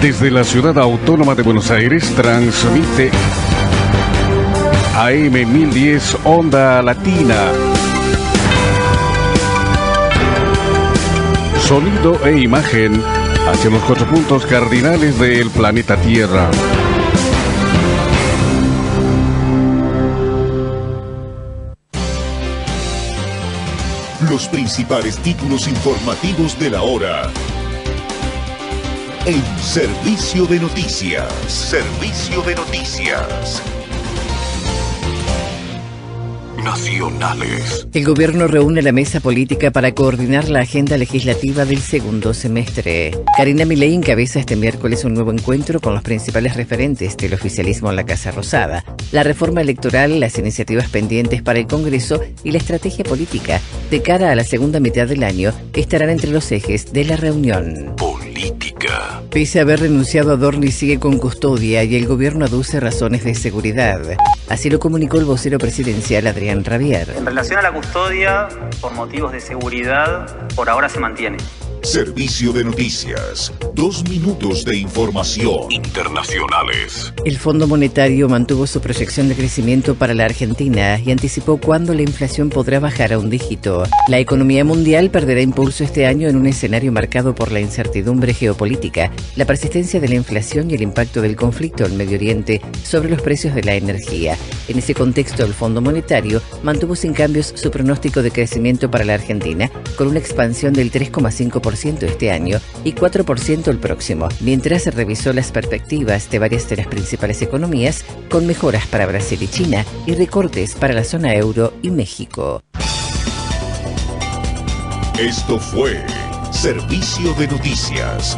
Desde la ciudad autónoma de Buenos Aires transmite AM 1010 Onda Latina. Sonido e imagen hacia los 4 puntos cardinales del planeta Tierra. Los principales títulos informativos de la hora. En Servicio de Noticias. Servicio de Noticias. Nacionales. El gobierno reúne la mesa política para coordinar la agenda legislativa del segundo semestre. Karina Milei encabeza este miércoles un nuevo encuentro con los principales referentes del oficialismo en la Casa Rosada. La reforma electoral, las iniciativas pendientes para el Congreso y la estrategia política de cara a la segunda mitad del año estarán entre los ejes de la reunión. Política. Pese a haber renunciado a Dorni, sigue con custodia y el gobierno aduce razones de seguridad. Así lo comunicó el vocero presidencial Adrián Rabier. En relación a la custodia, por motivos de seguridad, por ahora se mantiene. Servicio de Noticias. 2 minutos de información. Internacionales. El Fondo Monetario mantuvo su proyección de crecimiento para la Argentina y anticipó cuándo la inflación podrá bajar a un dígito. La economía mundial perderá impulso este año en un escenario marcado por la incertidumbre geopolítica, la persistencia de la inflación y el impacto del conflicto en Medio Oriente sobre los precios de la energía. En ese contexto, el Fondo Monetario mantuvo sin cambios su pronóstico de crecimiento para la Argentina, con una expansión del 3,5% este año y 4% el próximo, mientras se revisó las perspectivas de varias de las principales economías, con mejoras para Brasil y China y recortes para la zona euro y México. Esto fue Servicio de Noticias.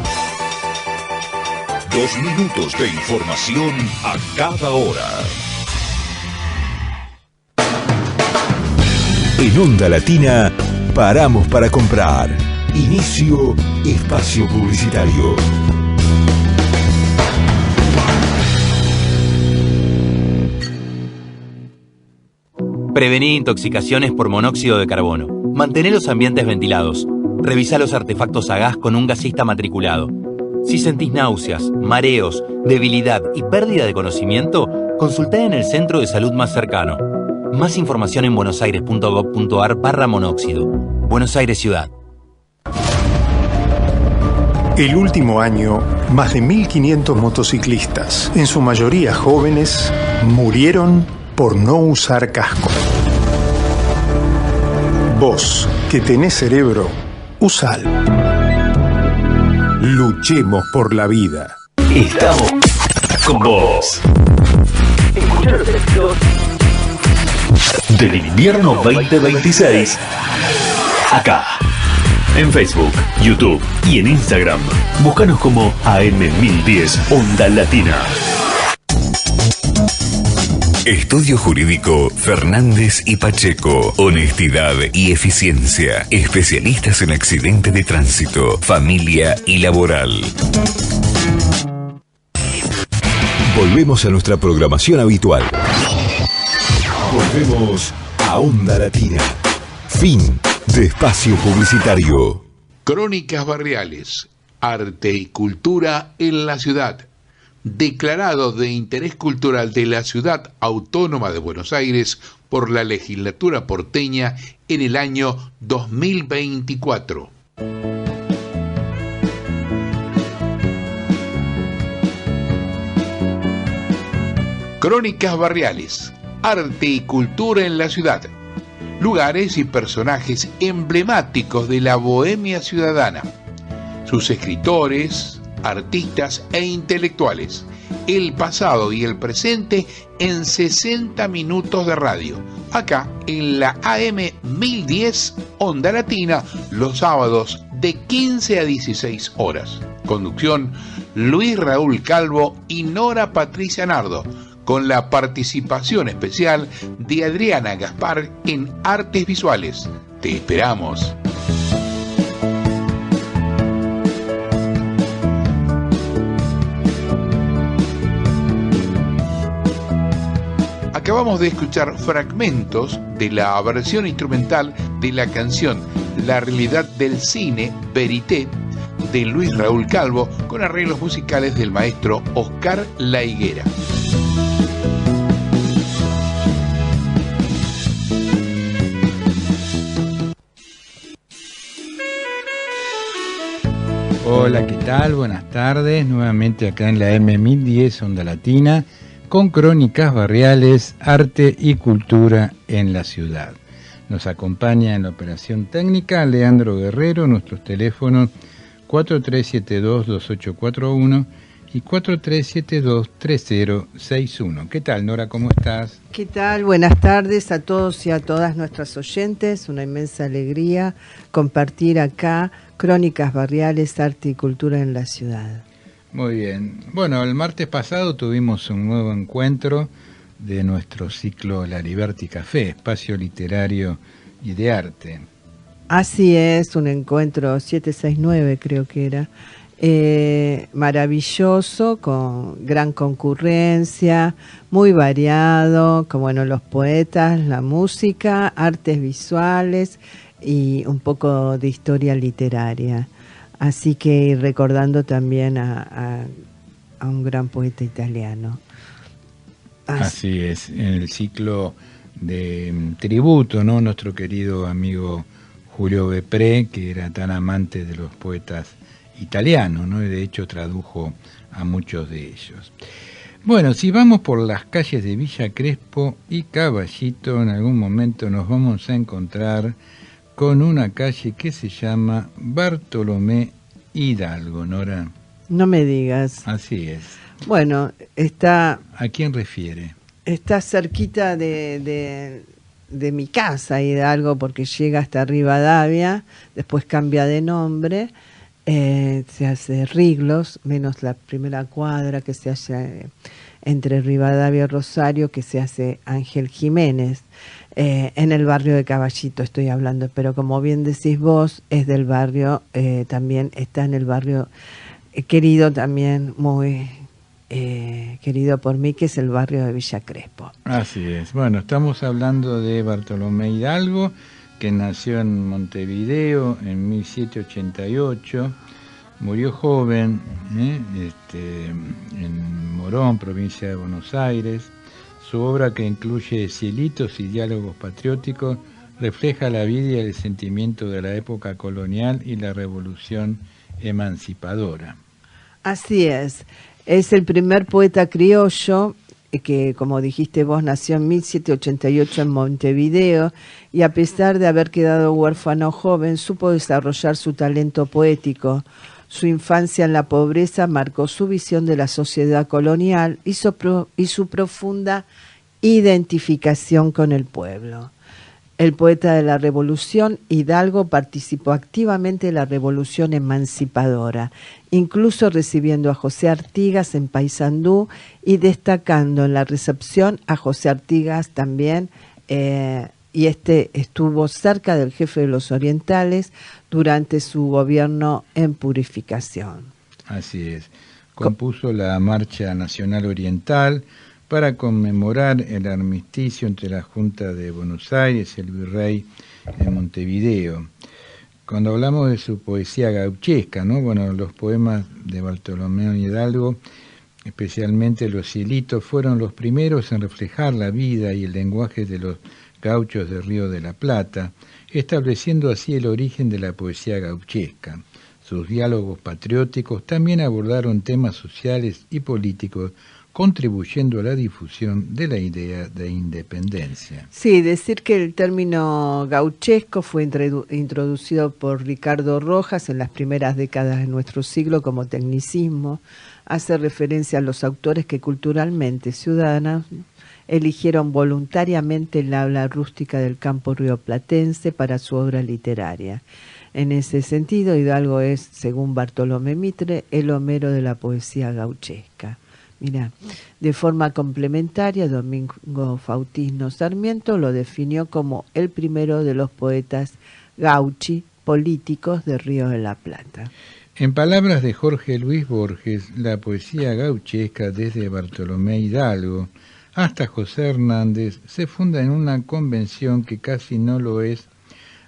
2 minutos de información a cada hora. En Onda Latina, paramos para comprar. Inicio espacio publicitario. Prevenir intoxicaciones por monóxido de carbono. Mantener los ambientes ventilados. Revisa los artefactos a gas con un gasista matriculado. Si sentís náuseas, mareos, debilidad y pérdida de conocimiento, consultá en el centro de salud más cercano. Más información en buenosaires.gov.ar/monóxido. Buenos Aires Ciudad. El último año, más de 1.500 motociclistas, en su mayoría jóvenes, murieron por no usar casco. Vos, que tenés cerebro, usalo. Luchemos por la vida. Estamos con vos. Escucha los éxitos del invierno 2026. Acá. En Facebook, YouTube y en Instagram. Búscanos como AM1010 Onda Latina. Estudio Jurídico Fernández y Pacheco. Honestidad y eficiencia. Especialistas en accidente de tránsito, familia y laboral. Volvemos a nuestra programación habitual. Volvemos a Onda Latina. Fin de espacio publicitario. Crónicas barriales, arte y cultura en la ciudad. Declarado de interés cultural de la Ciudad Autónoma de Buenos Aires por la legislatura porteña en el año 2024. Crónicas barriales, arte y cultura en la ciudad. Lugares y personajes emblemáticos de la bohemia ciudadana, sus escritores, artistas e intelectuales, el pasado y el presente en 60 minutos de radio, acá en la AM 1010 Onda Latina, los sábados de 15 a 16 horas. Conducción Luis Raúl Calvo y Nora Patricia Nardo, con la participación especial de Adriana Gaspar en Artes Visuales. Te esperamos. Acabamos de escuchar fragmentos de la versión instrumental de la canción La realidad del cine, Verité, de Luis Raúl Calvo, con arreglos musicales del maestro Oscar La Higuera. Hola, ¿qué tal? Buenas tardes, nuevamente acá en la M1010 Onda Latina, con Crónicas Barriales, Arte y Cultura en la Ciudad. Nos acompaña en la operación técnica Leandro Guerrero, nuestros teléfonos 4372-2841 y 4372-3061. ¿Qué tal, Nora? ¿Cómo estás? ¿Qué tal? Buenas tardes a todos y a todas nuestras oyentes. Una inmensa alegría compartir acá Crónicas Barriales, Arte y Cultura en la Ciudad. Muy bien. Bueno, el martes pasado tuvimos un nuevo encuentro de nuestro ciclo La Liberty Café, espacio literario y de arte. Así es, un encuentro 769 creo que era, maravilloso, con gran concurrencia, muy variado, como bueno, los poetas, la música, artes visuales y un poco de historia literaria. Así que recordando también a un gran poeta italiano. Así es, en el ciclo de tributo, ¿no? Nuestro querido amigo Julio Bepré, que era tan amante de los poetas italianos, ¿no? Y de hecho tradujo a muchos de ellos. Bueno, si vamos por las calles de Villa Crespo y Caballito, en algún momento nos vamos a encontrar con una calle que se llama Bartolomé Hidalgo, Nora. No me digas. Así es. Bueno, está... ¿A quién refiere? Está cerquita de mi casa, Hidalgo, porque llega hasta Rivadavia, después cambia de nombre, se hace Riglos, menos la primera cuadra que se hace entre Rivadavia y Rosario, que se hace Ángel Jiménez, en el barrio de Caballito estoy hablando, pero como bien decís vos, es del barrio, también está en el barrio querido también, muy... querido por mí, que es el barrio de Villa Crespo. Así es. Bueno, estamos hablando de Bartolomé Hidalgo, que nació en Montevideo en 1788, murió joven, en Morón, provincia de Buenos Aires. Su obra, que incluye cielitos y diálogos patrióticos, refleja la vida y el sentimiento de la época colonial y la revolución emancipadora. Así es. Es el primer poeta criollo que, como dijiste vos, nació en 1788 en Montevideo y a pesar de haber quedado huérfano joven, supo desarrollar su talento poético. Su infancia en la pobreza marcó su visión de la sociedad colonial y su profunda identificación con el pueblo. El poeta de la Revolución, Hidalgo participó activamente en la Revolución Emancipadora, incluso recibiendo a José Artigas en Paysandú y destacando en la recepción a José Artigas también, y estuvo cerca del jefe de los orientales durante su gobierno en Purificación. Así es. Compuso la Marcha Nacional Oriental para conmemorar el armisticio entre la Junta de Buenos Aires y el virrey de Montevideo. Cuando hablamos de su poesía gauchesca, ¿no? Bueno, los poemas de Bartolomé Hidalgo, especialmente Los cielitos, fueron los primeros en reflejar la vida y el lenguaje de los gauchos de Río de la Plata, estableciendo así el origen de la poesía gauchesca. Sus diálogos patrióticos también abordaron temas sociales y políticos, contribuyendo a la difusión de la idea de independencia. Sí, decir que el término gauchesco fue introducido por Ricardo Rojas en las primeras décadas de nuestro siglo como tecnicismo. Hace referencia a los autores que culturalmente ciudadanos eligieron voluntariamente el habla rústica del campo rioplatense para su obra literaria. En ese sentido, Hidalgo es, según Bartolomé Mitre, el Homero de la poesía gauchesca. Mirá, de forma complementaria, Domingo Faustino Sarmiento lo definió como el primero de los poetas gauchi políticos de Río de la Plata. En palabras de Jorge Luis Borges, la poesía gauchesca desde Bartolomé Hidalgo hasta José Hernández se funda en una convención que casi no lo es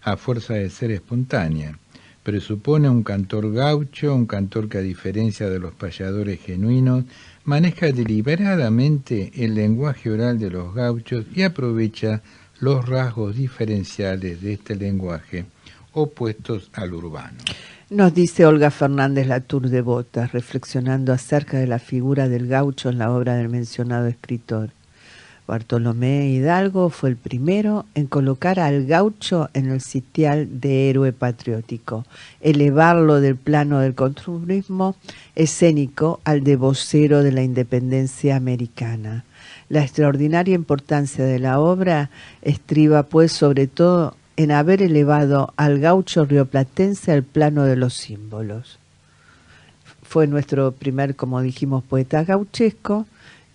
a fuerza de ser espontánea. presupone un cantor gaucho, un cantor que a diferencia de los payadores genuinos, maneja deliberadamente el lenguaje oral de los gauchos y aprovecha los rasgos diferenciales de este lenguaje opuestos al urbano. Nos dice Olga Fernández Latour de Botas, reflexionando acerca de la figura del gaucho en la obra del mencionado escritor. Bartolomé Hidalgo fue el primero en colocar al gaucho en el sitial de héroe patriótico, elevarlo del plano del costumbrismo escénico al de vocero de la independencia americana. La extraordinaria importancia de la obra estriba pues sobre todo en haber elevado al gaucho rioplatense al plano de los símbolos. Fue nuestro primer, como dijimos, poeta gauchesco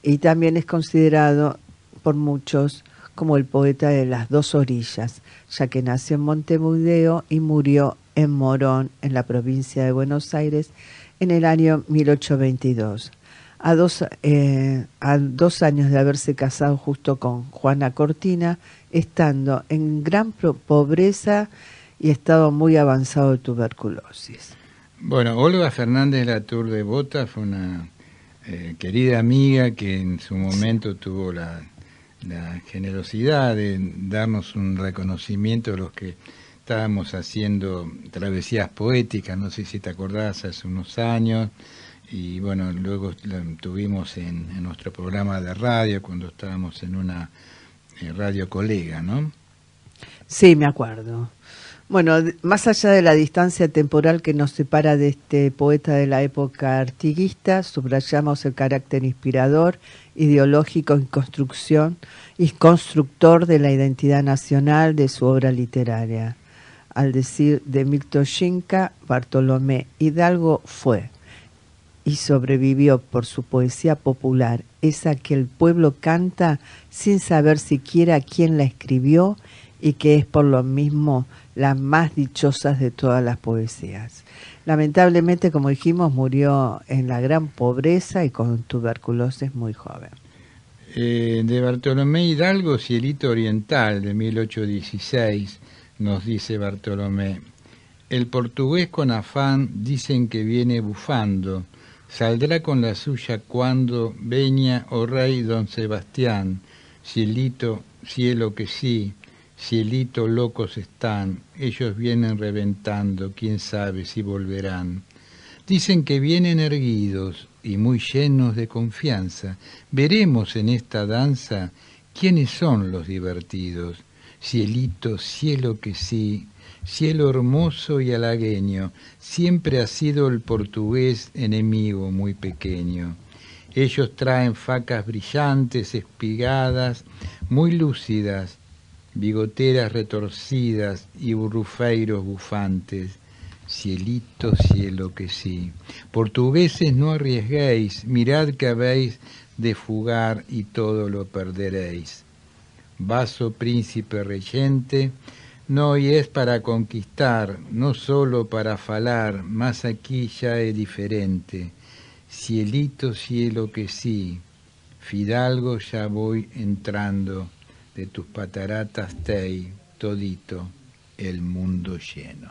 y también es considerado por muchos como el poeta de las dos orillas, ya que nació en Montevideo y murió en Morón, en la provincia de Buenos Aires, en el año 1822. A dos años de haberse casado justo con Juana Cortina, estando en gran pobreza y estado muy avanzado de tuberculosis. Bueno, Olga Fernández Latour de Botas fue una querida amiga que en su momento tuvo la generosidad de darnos un reconocimiento de los que estábamos haciendo travesías poéticas, no sé si te acordás, hace unos años, y bueno, luego la tuvimos en nuestro programa de radio cuando estábamos en una radio colega, ¿no? Sí, me acuerdo. Bueno, más allá de la distancia temporal que nos separa de este poeta de la época artiguista, subrayamos el carácter inspirador, ideológico y constructor de la identidad nacional de su obra literaria. Al decir de Milton Xinca, Bartolomé Hidalgo fue y sobrevivió por su poesía popular, esa que el pueblo canta sin saber siquiera quién la escribió y que es por lo mismo la más dichosa de todas las poesías. Lamentablemente, como dijimos, murió en la gran pobreza y con tuberculosis muy joven. De Bartolomé Hidalgo, Cielito Oriental, de 1816, nos dice Bartolomé: el portugués con afán dicen que viene bufando, saldrá con la suya cuando veña o rey don Sebastián, cielito, cielo que sí, cielito locos están, ellos vienen reventando, quién sabe si volverán. Dicen que vienen erguidos y muy llenos de confianza. Veremos en esta danza quiénes son los divertidos. Cielito, cielo que sí, cielo hermoso y halagueño, siempre ha sido el portugués enemigo muy pequeño. Ellos traen facas brillantes, espigadas, muy lúcidas, bigoteras retorcidas y burrufeiros bufantes. Cielito, cielo que sí. Portugueses, no arriesguéis, mirad que habéis de fugar y todo lo perderéis. Vaso príncipe regente, no y es para conquistar, no solo para falar, mas aquí ya es diferente. Cielito, cielo que sí, fidalgo ya voy entrando, de tus pataratas tei, todito, el mundo lleno.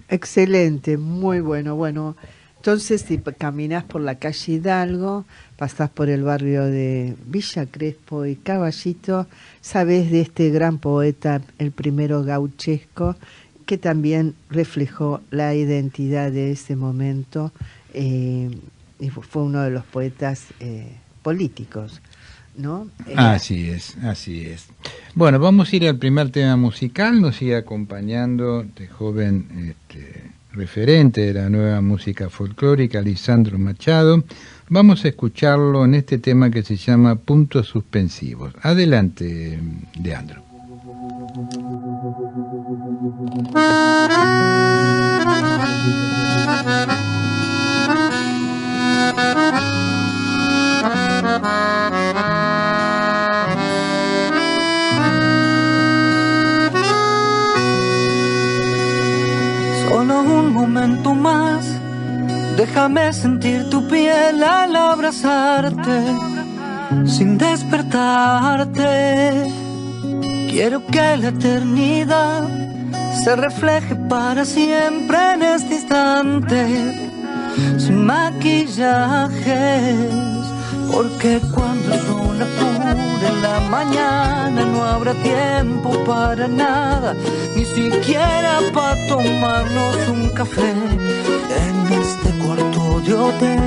Excelente, muy bueno. Bueno, entonces si caminás por la calle Hidalgo, pasás por el barrio de Villa Crespo y Caballito, sabés de este gran poeta, el primero gauchesco, que también reflejó la identidad de ese momento y fue uno de los poetas políticos, ¿no? Así es, así es. Bueno, vamos a ir al primer tema musical, nos sigue acompañando este joven referente de la nueva música folclórica, Lisandro Machado. Vamos a escucharlo en este tema que se llama Puntos Suspensivos. Adelante, Leandro. Solo un momento más, déjame sentir tu piel al abrazarte, sin despertarte. Quiero que la eternidad se refleje para siempre en este instante, sin maquillajes, porque cuando el sol apure en la mañana no habrá tiempo para nada, ni siquiera para tomarnos un café en este cuarto de hotel.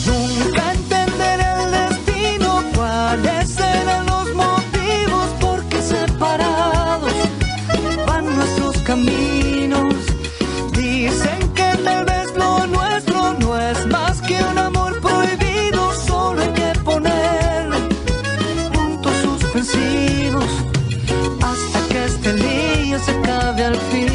Nunca entenderé el destino, cuáles serán los motivos por qué separados van nuestros caminos. Dicen que tal vez lo nuestro no es más que un amor prohibido, solo hay que ponerle puntos suspensivos hasta que este lío se acabe al fin.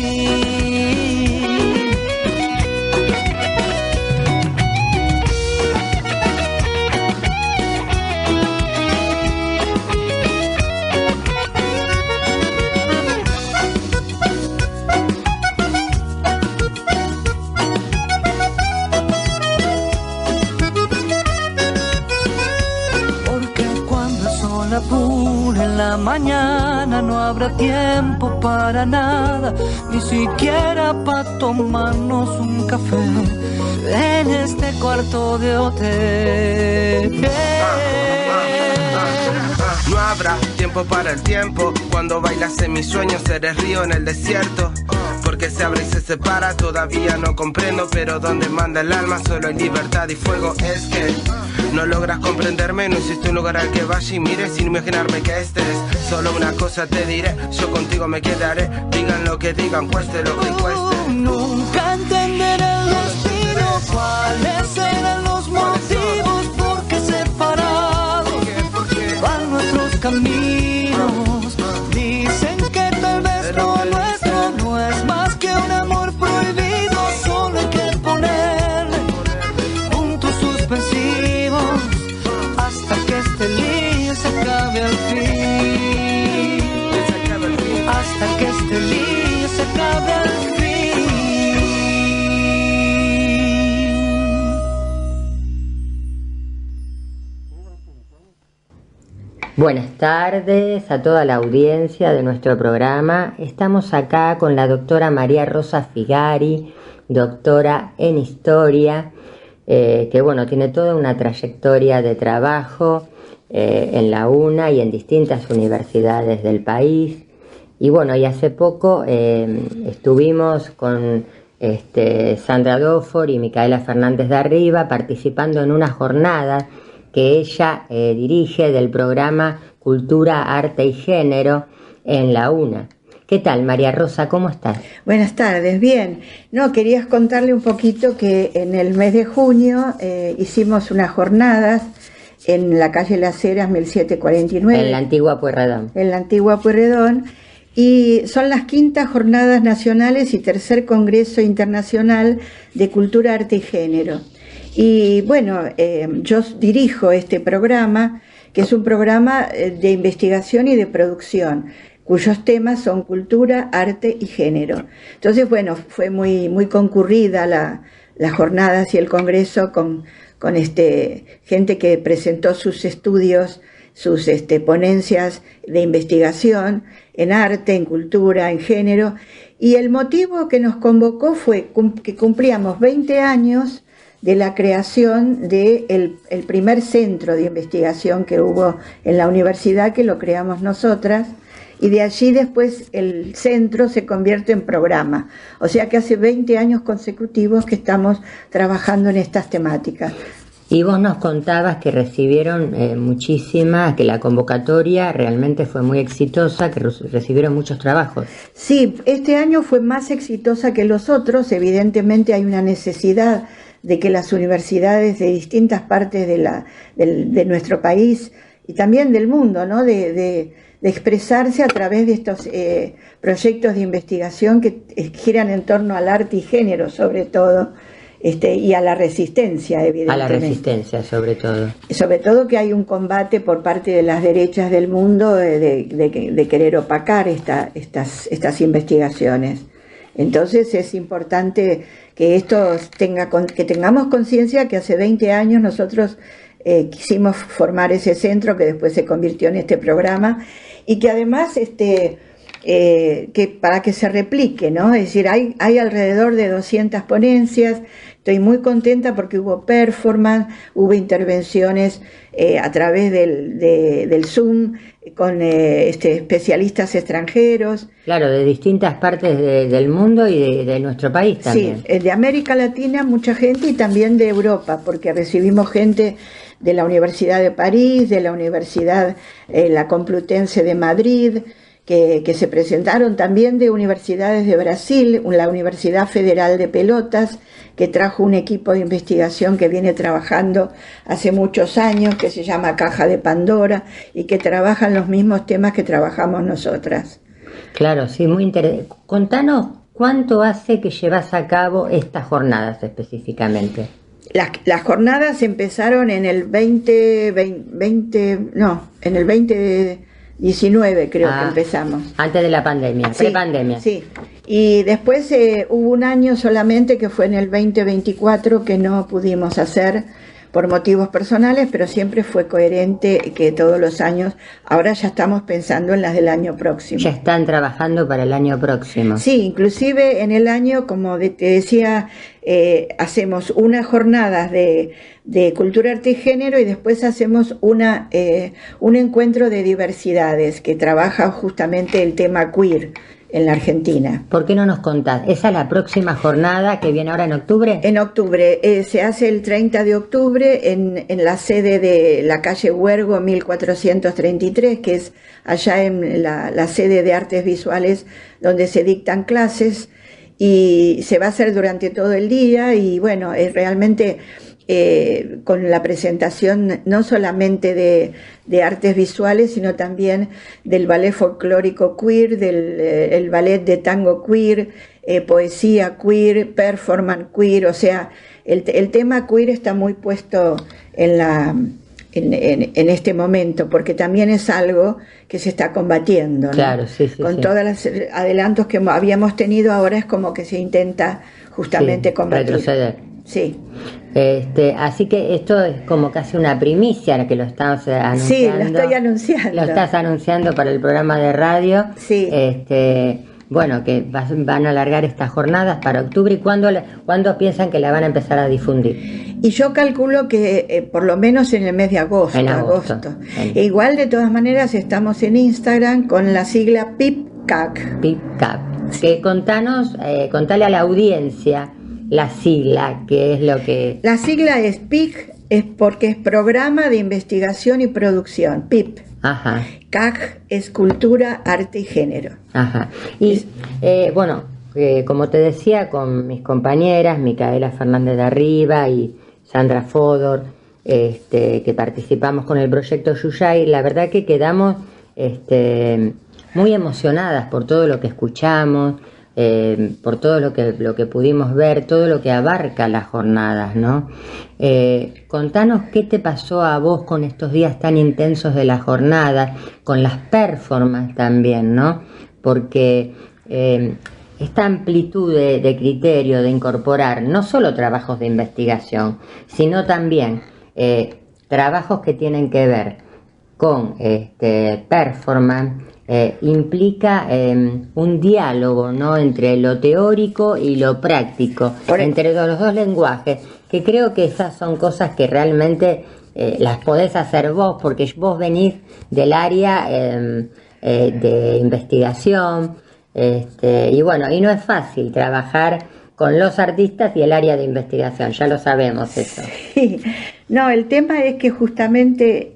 Apure en la mañana no habrá tiempo para nada, ni siquiera para tomarnos un café en este cuarto de hotel. No habrá tiempo para el tiempo, cuando bailas en mis sueños eres río en el desierto. Porque se abre y se separa, todavía no comprendo, pero donde manda el alma solo hay libertad y fuego. Es que no logras comprenderme, no existe un lugar al que vaya y mire sin imaginarme que estés. Solo una cosa te diré, yo contigo me quedaré, digan lo que digan, cueste lo que cueste. Nunca entenderé el destino, cuáles serán los motivos por qué separados van nuestros caminos. Dicen que tal vez lo nuestro no es más que un amor prohibido, solo hay que ponerle puntos suspensivos hasta que este lío se acabe al fin, hasta que este lío se acabe al fin. Buenas tardes a toda la audiencia de nuestro programa. Estamos acá con la doctora María Rosa Figari, doctora en Historia, que bueno, tiene toda una trayectoria de trabajo en la UNA y en distintas universidades del país. Y bueno, y hace poco estuvimos con Sandra Dofor y Micaela Fernández de Arriba participando en una jornada que ella dirige del programa Cultura, Arte y Género en la UNA. ¿Qué tal, María Rosa? ¿Cómo estás? Buenas tardes, bien. No, querías contarle un poquito que en el mes de junio hicimos unas jornadas en la calle Las Heras 1749. En la antigua Pueyrredón. En la antigua Pueyrredón. Y son las 5ª Jornadas Nacionales y 3er Congreso Internacional de Cultura, Arte y Género. Y bueno, yo dirijo este programa, que es un programa de investigación y de producción, cuyos temas son cultura, arte y género. Entonces, bueno, fue muy concurrida las jornadas y el congreso con gente que presentó sus estudios, sus ponencias de investigación en arte, en cultura, en género. Y el motivo que nos convocó fue que cumplíamos 20 años de la creación del primer centro de investigación que hubo en la universidad, que lo creamos nosotras, y de allí después el centro se convierte en programa. O sea que hace 20 años consecutivos que estamos trabajando en estas temáticas. Y vos nos contabas que recibieron muchísimas, que la convocatoria realmente fue muy exitosa, que recibieron muchos trabajos. Sí, este año fue más exitosa que los otros. Evidentemente hay una necesidad de que las universidades de distintas partes de nuestro país y también del mundo, ¿no?, de expresarse a través de estos proyectos de investigación que giran en torno al arte y género, sobre todo, y a la resistencia, evidentemente. A la resistencia, sobre todo. Sobre todo que hay un combate por parte de las derechas del mundo de querer opacar estas investigaciones. Entonces es importante que que tengamos conciencia que hace 20 años nosotros quisimos formar ese centro que después se convirtió en este programa, y que además que para que se replique, ¿no? Es decir, hay alrededor de 200 ponencias. Estoy muy contenta porque hubo performance, hubo intervenciones a través del Zoom con especialistas extranjeros. Claro, de distintas partes del mundo y de nuestro país también. Sí, de América Latina mucha gente y también de Europa, porque recibimos gente de la Universidad de París, de la Universidad la Complutense de Madrid, que se presentaron, también de universidades de Brasil, la Universidad Federal de Pelotas, que trajo un equipo de investigación que viene trabajando hace muchos años, que se llama Caja de Pandora, y que trabajan los mismos temas que trabajamos nosotras. Claro, sí, muy interesante. Contanos, ¿cuánto hace que llevas a cabo estas jornadas específicamente? Las jornadas empezaron en el 2019 creo que empezamos. Antes de la pandemia, sí, prepandemia. Sí, y después hubo un año solamente que fue en el 2024 que no pudimos hacer por motivos personales, pero siempre fue coherente que todos los años, ahora ya estamos pensando en las del año próximo. Ya están trabajando para el año próximo. Sí, inclusive en el año, como te decía, hacemos unas jornadas de cultura, arte y género, y después hacemos un encuentro de diversidades que trabaja justamente el tema queer en la Argentina. ¿Por qué no nos contás? ¿Esa es la próxima jornada que viene ahora en octubre? En octubre, se hace el 30 de octubre en la sede de la calle Huergo 1433, que es allá en la sede de artes visuales donde se dictan clases, y se va a hacer durante todo el día, y bueno, es realmente con la presentación no solamente de artes visuales, sino también del ballet folclórico queer, el ballet de tango queer, poesía queer, performance queer, o sea, el tema queer está muy puesto en este momento, porque también es algo que se está combatiendo, ¿no? Claro, sí, sí, con todos los adelantos que habíamos tenido, ahora es como que se intenta justamente combatir. Retroceder. Sí. Así que esto es como casi una primicia que lo estás anunciando. Sí, lo estoy anunciando. Lo estás anunciando para el programa de radio. Sí. Bueno, que van a alargar estas jornadas para octubre. ¿Y cuándo piensan que la van a empezar a difundir? Y yo calculo que por lo menos en el mes de agosto. En agosto. E igual, de todas maneras, estamos en Instagram con la sigla PIPCAC. PIPCAC. Que contale a la audiencia la sigla, que es lo que... La sigla es PIC, es porque es Programa de Investigación y Producción, PIP. Ajá. CAC es Cultura, Arte y Género. Ajá. Y bueno, como te decía, con mis compañeras, Micaela Fernández de Arriba y Sandra Fodor, que participamos con el proyecto Yuyay, la verdad que quedamos muy emocionadas por todo lo que escuchamos, por todo lo que pudimos ver, todo lo que abarca las jornadas, ¿no? Contanos qué te pasó a vos con estos días tan intensos de las jornadas, con las performances también, ¿no? Porque esta amplitud de criterio, de incorporar no solo trabajos de investigación, sino también trabajos que tienen que ver con performance, implica un diálogo, ¿no?, entre lo teórico y lo práctico, entre los dos lenguajes, que creo que esas son cosas que realmente las podés hacer vos, porque vos venís del área de investigación, y bueno, y no es fácil trabajar con los artistas y el área de investigación, ya lo sabemos eso. Sí. No, el tema es que justamente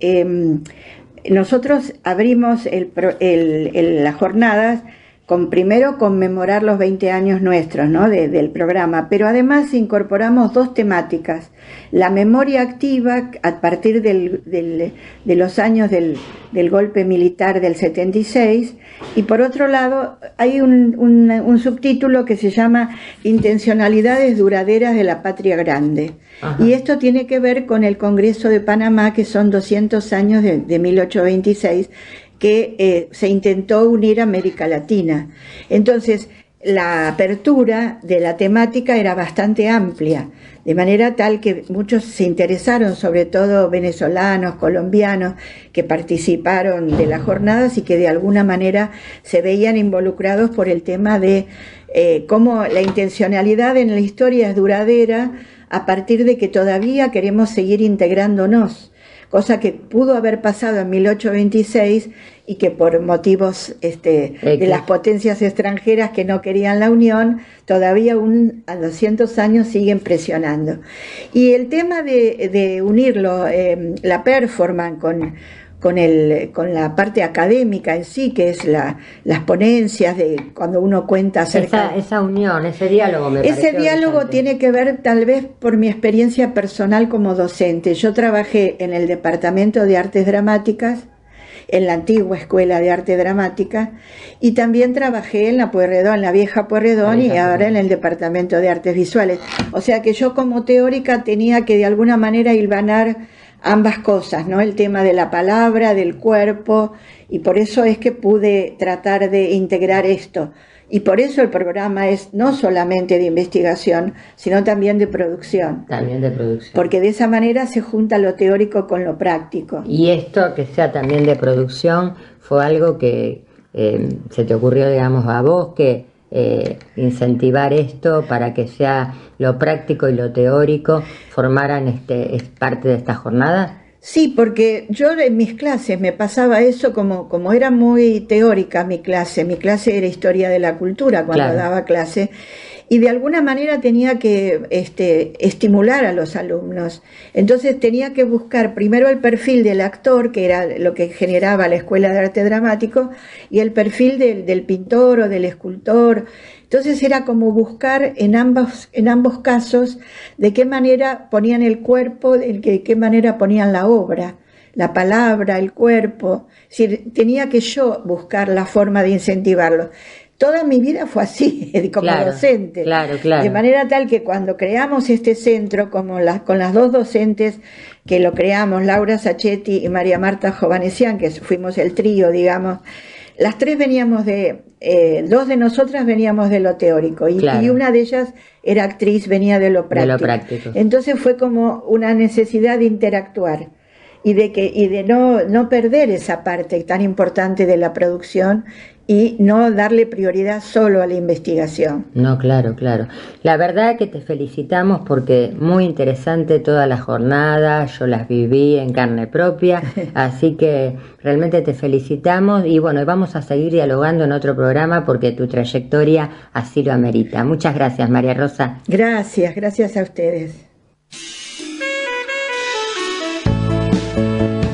nosotros abrimos las jornadas primero conmemorar los 20 años nuestros, ¿no?, del programa, pero además incorporamos dos temáticas: la memoria activa a partir de los años del golpe militar del 76, y por otro lado hay un subtítulo que se llama Intencionalidades duraderas de la patria grande. Ajá. Y esto tiene que ver con el Congreso de Panamá, que son 200 años de 1826, que se intentó unir a América Latina. Entonces, la apertura de la temática era bastante amplia, de manera tal que muchos se interesaron, sobre todo venezolanos, colombianos, que participaron de las jornadas y que de alguna manera se veían involucrados por el tema de cómo la intencionalidad en la historia es duradera a partir de que todavía queremos seguir integrándonos, cosa que pudo haber pasado en 1826 y que por motivos de las potencias extranjeras que no querían la unión, todavía a 200 años siguen presionando. Y el tema de unirlo, la performance con la parte académica en sí, que es las ponencias de cuando uno cuenta acerca... Esa unión, ese diálogo me pareció Ese diálogo brillante. tiene que ver tal vez por mi experiencia personal como docente. Yo trabajé en el Departamento de Artes Dramáticas, en la antigua Escuela de Arte Dramática, y también trabajé en la Pueyrredón, en la vieja Pueyrredón, y ahora en el Departamento de Artes Visuales. O sea que yo como teórica tenía que de alguna manera hilvanar ambas cosas, ¿no? El tema de la palabra, del cuerpo, y por eso es que pude tratar de integrar esto. Y por eso el programa es no solamente de investigación, sino también de producción. También de producción. Porque de esa manera se junta lo teórico con lo práctico. Y esto, que sea también de producción, fue algo que se te ocurrió, digamos, a vos, que incentivar esto para que sea lo práctico y lo teórico formaran es parte de esta jornada. Sí, porque yo en mis clases me pasaba eso como era muy teórica mi clase era historia de la cultura cuando daba clase, y de alguna manera tenía que estimular a los alumnos. Entonces tenía que buscar primero el perfil del actor, que era lo que generaba la Escuela de Arte Dramático, y el perfil del pintor o del escultor. Entonces era como buscar en ambos casos de qué manera ponían el cuerpo, de qué manera ponían la obra, la palabra, el cuerpo. Es decir, tenía que yo buscar la forma de incentivarlo. Toda mi vida fue así, como docente. Claro. De manera tal que cuando creamos este centro, con las dos docentes que lo creamos, Laura Sacchetti y María Marta Jovanesian, que fuimos el trío, digamos, las tres veníamos dos de nosotras veníamos de lo teórico y una de ellas era actriz, venía de lo práctico. Entonces fue como una necesidad de interactuar y de no perder esa parte tan importante de la producción y no darle prioridad solo a la investigación. No, claro. La verdad que te felicitamos porque muy interesante toda la jornada, yo las viví en carne propia, así que realmente te felicitamos y bueno, vamos a seguir dialogando en otro programa porque tu trayectoria así lo amerita. Muchas gracias, María Rosa. Gracias a ustedes.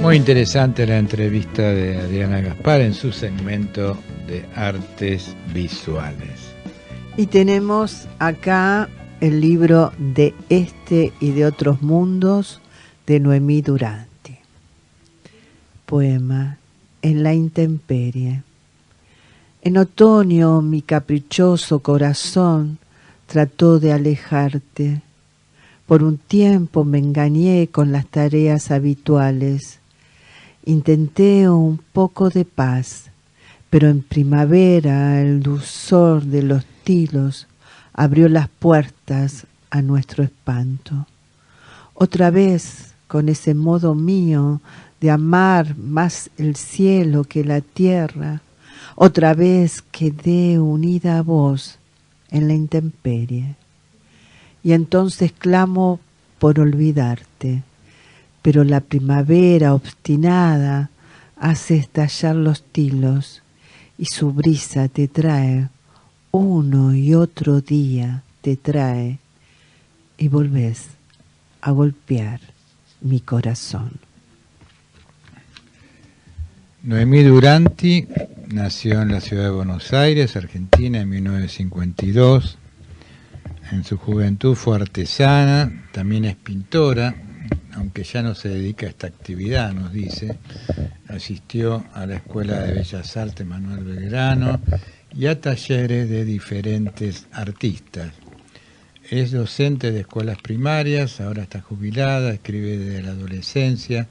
Muy interesante la entrevista de Adriana Gaspar en su segmento de artes visuales. Y tenemos acá el libro de Este y de otros mundos de Noemí Durante. Poema: En la intemperie. En otoño mi caprichoso corazón trató de alejarte. Por un tiempo me engañé con las tareas habituales. Intenté un poco de paz, pero en primavera el dulzor de los tilos abrió las puertas a nuestro espanto. Otra vez, con ese modo mío de amar más el cielo que la tierra, otra vez quedé unida a vos en la intemperie. Y entonces clamo por olvidarte, pero la primavera obstinada hace estallar los tilos y su brisa te trae, uno y otro día te trae, y volvés a golpear mi corazón. Noemí Durante nació en la ciudad de Buenos Aires, Argentina, en 1952. En su juventud fue artesana, también es pintora, aunque ya no se dedica a esta actividad, nos dice. Asistió a la Escuela de Bellas Artes Manuel Belgrano y a talleres de diferentes artistas. Es docente de escuelas primarias, ahora está jubilada, escribe desde la adolescencia,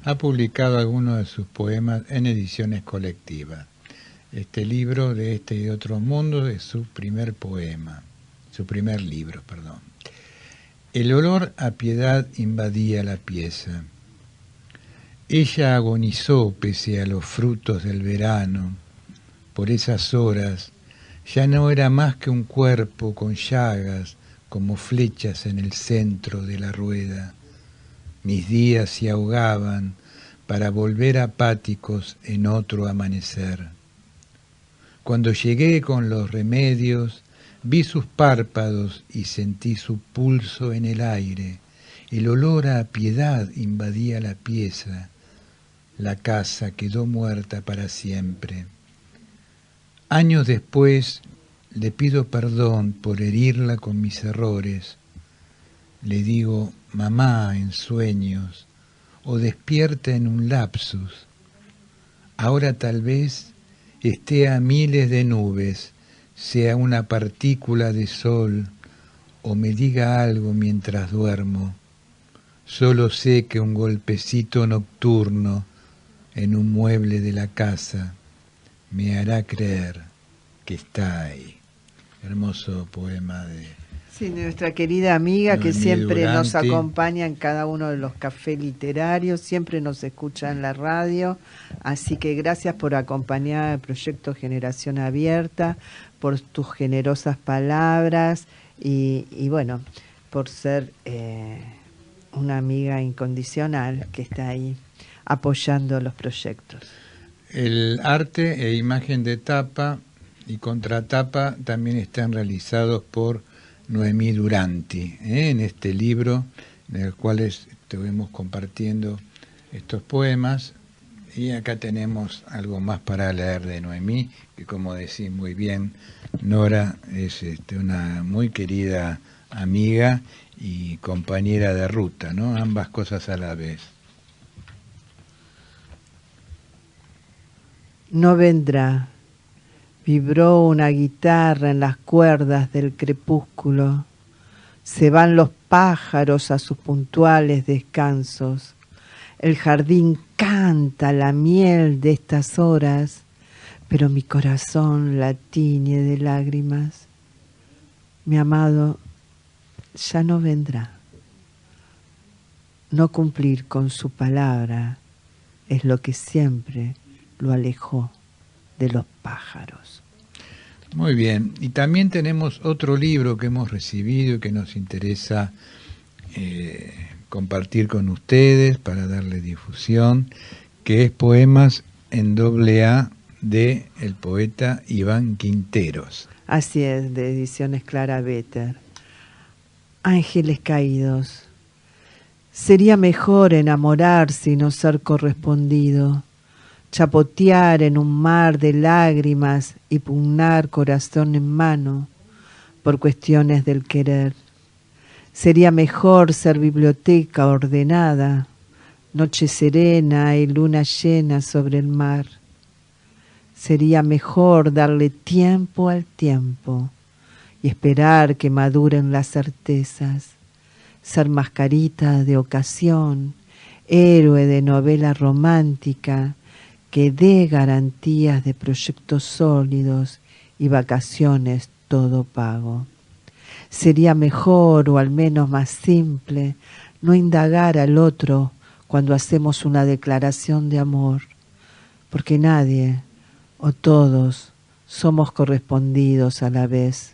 ha publicado algunos de sus poemas en ediciones colectivas. este libro de Este y de Otros Mundos, de su primer poema, su primer libro, perdón. El olor a piedad invadía la pieza. Ella agonizó pese a los frutos del verano. Por esas horas ya no era más que un cuerpo con llagas como flechas en el centro de la rueda. Mis días se ahogaban para volver apáticos en otro amanecer. Cuando llegué con los remedios, vi sus párpados y sentí su pulso en el aire. El olor a piedad invadía la pieza. La casa quedó muerta para siempre. Años después le pido perdón por herirla con mis errores. Le digo mamá en sueños o despierta en un lapsus. Ahora tal vez esté a miles de nubes, sea una partícula de sol o me diga algo mientras duermo. Solo sé que un golpecito nocturno en un mueble de la casa me hará creer que está ahí. Hermoso poema de... Sí, nuestra querida amiga que Noemí siempre nos Duranti. acompaña en cada uno de los cafés literarios, siempre nos escucha en la radio, así que gracias por acompañar el proyecto Generación Abierta, por tus generosas palabras y bueno, por ser una amiga incondicional que está ahí apoyando los proyectos. El arte e imagen de tapa y contratapa también están realizados por Noemí Duranti, en este libro en el cual estuvimos compartiendo estos poemas, y acá tenemos algo más para leer de Noemí, que como decís muy bien, Nora es una muy querida amiga y compañera de ruta, ¿no? Ambas cosas a la vez. No vendrá. Vibró una guitarra en las cuerdas del crepúsculo. Se van los pájaros a sus puntuales descansos. El jardín canta la miel de estas horas, pero mi corazón la tiñe de lágrimas. Mi amado ya no vendrá. No cumplir con su palabra es lo que siempre lo alejó de los pájaros. Muy bien, y también tenemos otro libro que hemos recibido y que nos interesa compartir con ustedes para darle difusión, que es Poemas en AA de el poeta Iván Quinteros. Así es, de Ediciones Clara Better. Ángeles caídos. Sería mejor enamorarse y no ser correspondido, chapotear en un mar de lágrimas y pugnar corazón en mano por cuestiones del querer. Sería mejor ser biblioteca ordenada, noche serena y luna llena sobre el mar. Sería mejor darle tiempo al tiempo y esperar que maduren las certezas, ser mascarita de ocasión, héroe de novela romántica, que dé garantías de proyectos sólidos y vacaciones todo pago. Sería mejor, o al menos más simple, no indagar al otro cuando hacemos una declaración de amor, porque nadie o todos somos correspondidos a la vez,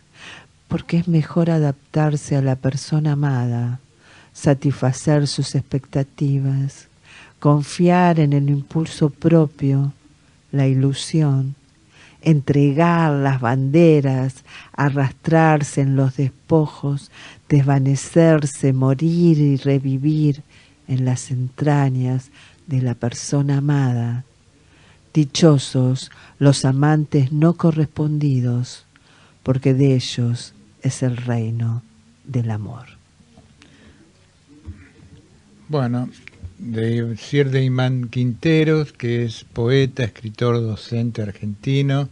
porque es mejor adaptarse a la persona amada, satisfacer sus expectativas, confiar en el impulso propio, la ilusión, entregar las banderas, arrastrarse en los despojos, desvanecerse, morir y revivir en las entrañas de la persona amada. Dichosos los amantes no correspondidos, porque de ellos es el reino del amor. Bueno, decir de Iván Quinteros, que es poeta, escritor, docente argentino,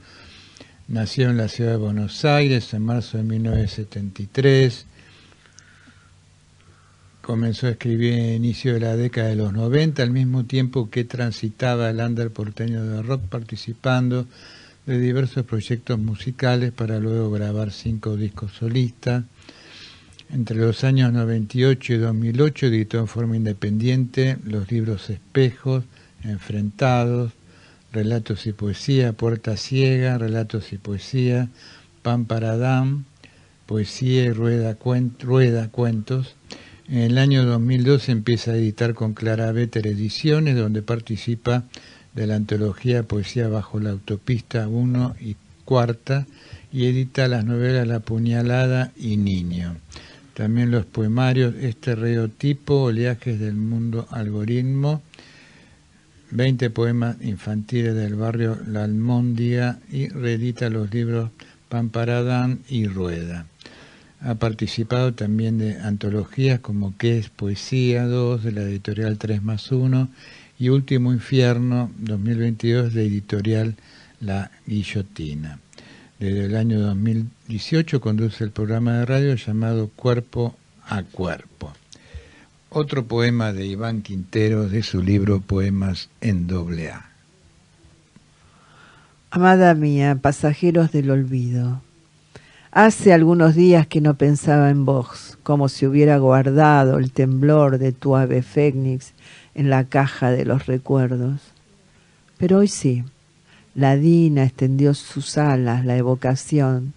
nació en la ciudad de Buenos Aires en marzo de 1973, comenzó a escribir a inicio de la década de los 90, al mismo tiempo que transitaba el under porteño de rock, participando de diversos proyectos musicales para luego grabar 5 discos solistas. Entre los años 98 y 2008 editó en forma independiente los libros Espejos, Enfrentados, Relatos y Poesía, Puerta Ciega, Relatos y Poesía, Pan para Adán, Poesía y Rueda Cuentos. En el año 2002 empieza a editar con Clara Vetter Ediciones, donde participa de la antología Poesía bajo la autopista 1 y 4, y edita las novelas La Puñalada y Niño. También los poemarios Estereotipo, Oleajes del Mundo Algoritmo, 20 poemas infantiles del barrio La Almóndiga, y reedita los libros Pan para Adán y Rueda. Ha participado también de antologías como ¿Qué es Poesía? 2 de la editorial 3+1 y Último Infierno 2022 de editorial La Guillotina. Desde el año 2018 conduce el programa de radio llamado Cuerpo a Cuerpo. Otro poema de Iván Quintero de su libro Poemas en AA. Amada mía, pasajeros del olvido. Hace algunos días que no pensaba en vos, como si hubiera guardado el temblor de tu ave fénix en la caja de los recuerdos. Pero hoy sí. La Dina extendió sus alas, la evocación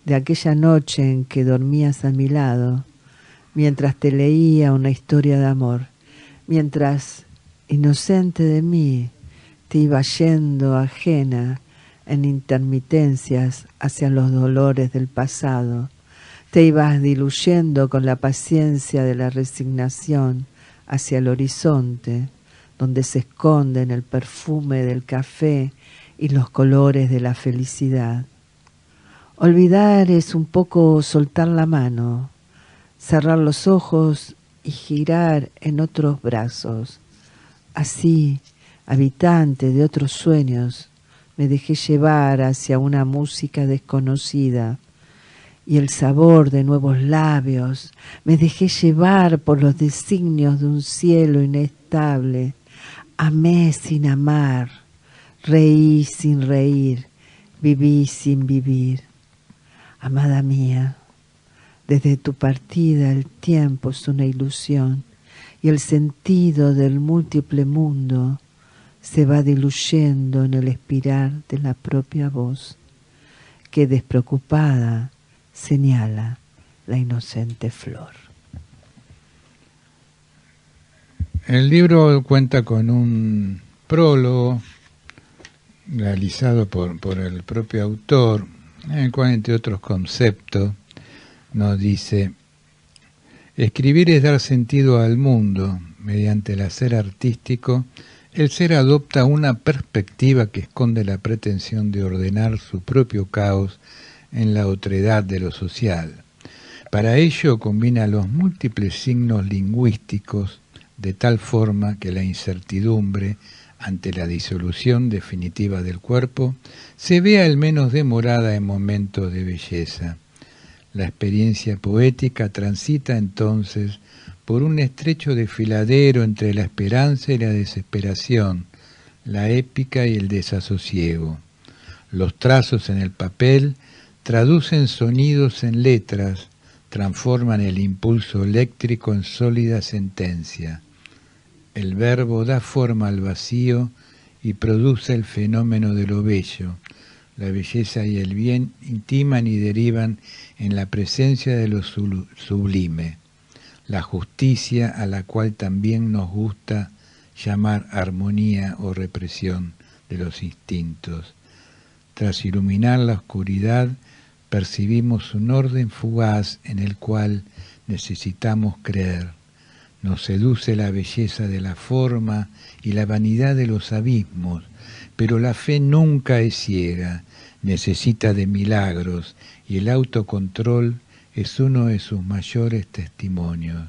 de aquella noche en que dormías a mi lado, mientras te leía una historia de amor, mientras, inocente de mí, te iba yendo ajena en intermitencias hacia los dolores del pasado, te ibas diluyendo con la paciencia de la resignación hacia el horizonte, donde se esconden el perfume del café y los colores de la felicidad. Olvidar es un poco soltar la mano, cerrar los ojos y girar en otros brazos. Así, habitante de otros sueños, me dejé llevar hacia una música desconocida y el sabor de nuevos labios. Me dejé llevar por los designios de un cielo inestable. Amé sin amar. Reí sin reír, viví sin vivir. Amada mía, desde tu partida el tiempo es una ilusión y el sentido del múltiple mundo se va diluyendo en el espiral de la propia voz que despreocupada señala la inocente flor. El libro cuenta con un prólogo realizado por el propio autor, en el cual, entre otros conceptos, nos dice: escribir es dar sentido al mundo. Mediante el hacer artístico, el ser adopta una perspectiva que esconde la pretensión de ordenar su propio caos en la otredad de lo social. Para ello combina los múltiples signos lingüísticos de tal forma que la incertidumbre ante la disolución definitiva del cuerpo, se ve al menos demorada en momentos de belleza. La experiencia poética transita entonces por un estrecho desfiladero entre la esperanza y la desesperación, la épica y el desasosiego. Los trazos en el papel traducen sonidos en letras, transforman el impulso eléctrico en sólida sentencia. El verbo da forma al vacío y produce el fenómeno de lo bello. La belleza y el bien intiman y derivan en la presencia de lo sublime. La justicia, a la cual también nos gusta llamar armonía o represión de los instintos. Tras iluminar la oscuridad, percibimos un orden fugaz en el cual necesitamos creer. Nos seduce la belleza de la forma y la vanidad de los abismos, pero la fe nunca es ciega, necesita de milagros, y el autocontrol es uno de sus mayores testimonios.